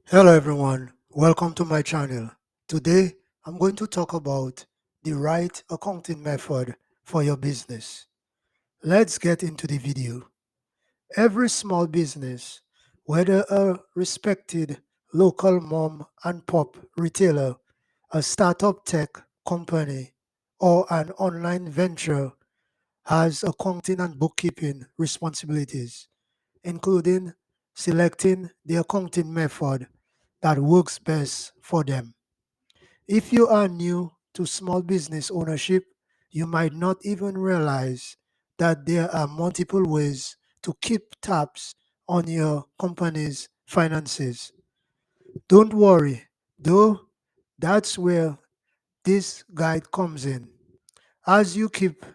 Hello everyone, welcome to my channel. Today I'm going to talk about the right accounting method for your business. Let's get into the video. Every small business, whether a respected local mom and pop retailer, a startup tech company, or an online venture, has accounting and bookkeeping responsibilities, including selecting the accounting method that works best for them. If you are new to small business ownership, you might not even realize that there are multiple ways to keep tabs on your company's finances. Don't worry, though, that's where this guide comes in. As you keep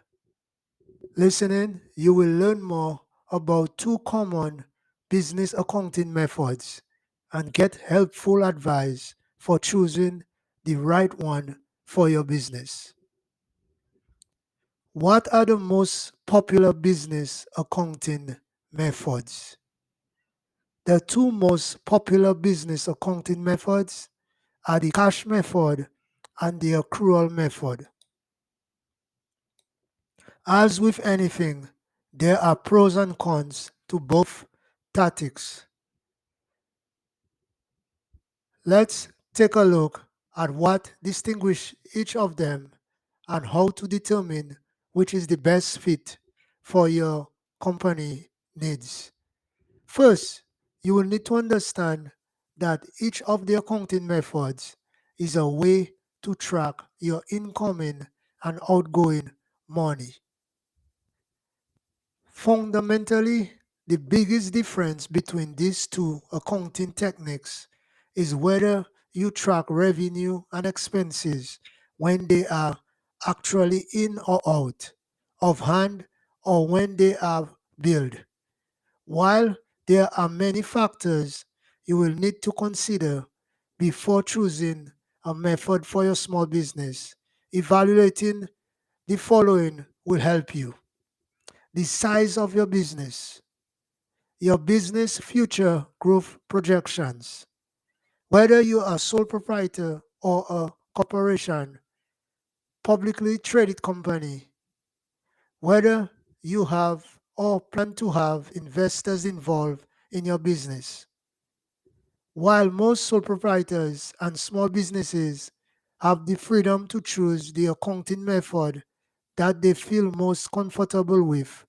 listening, you will learn more about two common business accounting methods and get helpful advice for choosing the right one for your business. What are the most popular business accounting methods? The two most popular business accounting methods are the cash method and the accrual method. As with anything, there are pros and cons to both tactics. Let's take a look at what distinguishes each of them and how to determine which is the best fit for your company needs. First, you will need to understand that each of the accounting methods is a way to track your incoming and outgoing money. Fundamentally, the biggest difference between these two accounting techniques is whether you track revenue and expenses when they are actually in or out of hand or when they are billed. While there are many factors you will need to consider before choosing a method for your small business, evaluating the following will help you: the size of your business future growth projections, whether you are a sole proprietor or a corporation, publicly traded company, whether you have or plan to have investors involved in your business. While most sole proprietors and small businesses have the freedom to choose the accounting method that they feel most comfortable with,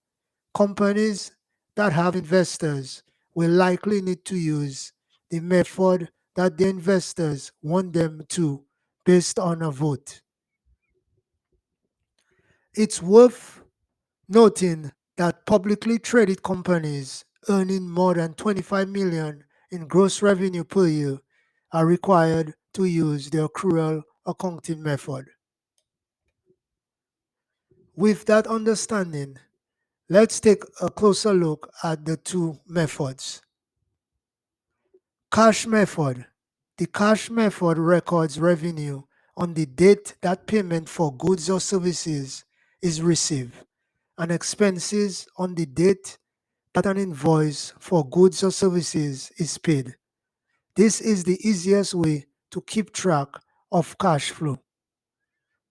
companies that have investors will likely need to use the method that their investors want them to based on a vote. It's worth noting that publicly traded companies earning more than 25 million in gross revenue per year are required to use the accrual accounting method. With that understanding, let's take a closer look at the two methods. Cash method. The cash method records revenue on the date that payment for goods or services is received, and expenses on the date that an invoice for goods or services is paid. This is the easiest way to keep track of cash flow.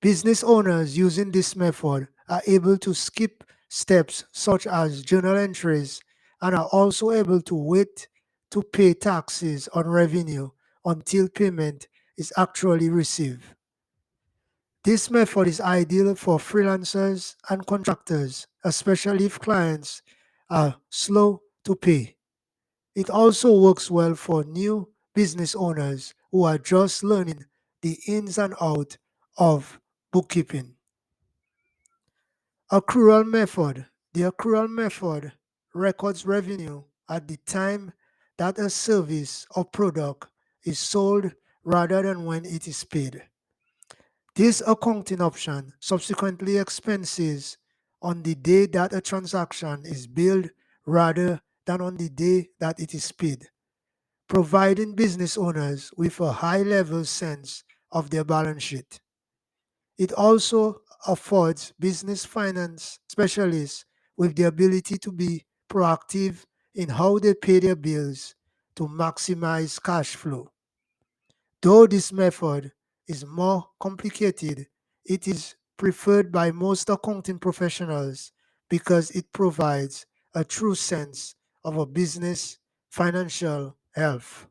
Business owners using this method are able to skip steps such as journal entries and are also able to wait to pay taxes on revenue until payment is actually received. This method is ideal for freelancers and contractors, especially if clients are slow to pay. It also works well for new business owners who are just learning the ins and outs of bookkeeping. Accrual method. The accrual method records revenue at the time that a service or product is sold rather than when it is paid. This accounting option subsequently expenses on the day that a transaction is billed rather than on the day that it is paid, providing business owners with a high level sense of their balance sheet. It also affords business finance specialists with the ability to be proactive in how they pay their bills, to maximize cash flow. Though this method is more complicated, it is preferred by most accounting professionals because it provides a true sense of a business financial health.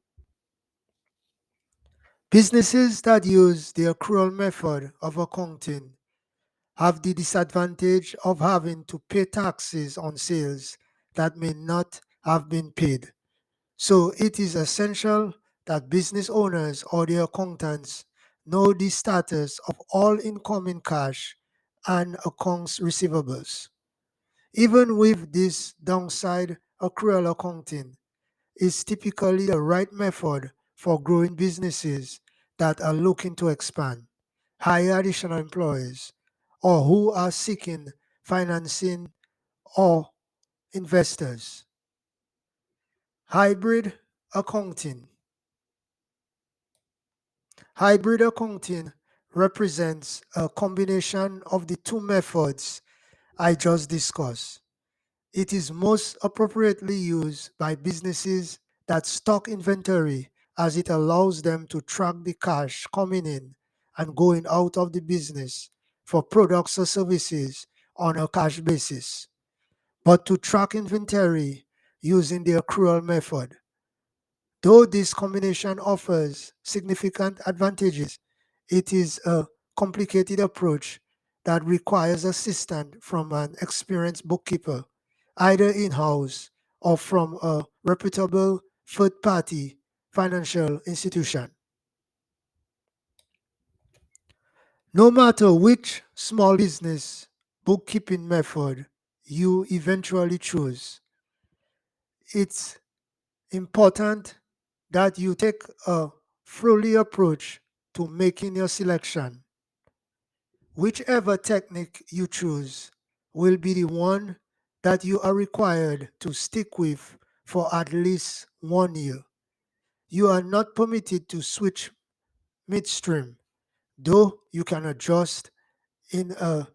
Businesses that use the accrual method of accounting have the disadvantage of having to pay taxes on sales that may not have been paid. So it is essential that business owners or their accountants know the status of all incoming cash and accounts receivables. Even with this downside, accrual accounting is typically the right method for growing businesses that are looking to expand, hire additional employees, or who are seeking financing or investors. Hybrid accounting. Hybrid accounting represents a combination of the two methods I just discussed. It is most appropriately used by businesses that stock inventory as it allows them to track the cash coming in and going out of the business for products or services on a cash basis. But to track inventory using the accrual method, though this combination offers significant advantages, it is a complicated approach that requires assistance from an experienced bookkeeper, either in-house or from a reputable third-party financial institution. No matter which small business bookkeeping method you eventually choose, it's important that you take a thoroughly approach to making your selection. Whichever technique you choose will be the one that you are required to stick with for at least 1 year. You are not permitted to switch midstream, though you can adjust in a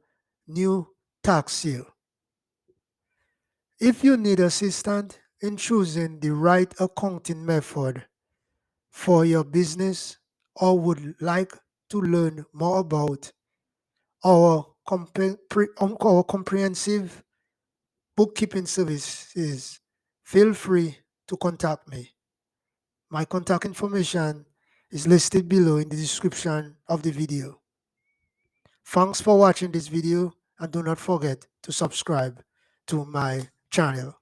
new tax year. If you need assistance in choosing the right accounting method for your business or would like to learn more about our, our comprehensive bookkeeping services, feel free to contact me. My contact information is listed below in the description of the video. Thanks for watching this video and do not forget to subscribe to my channel.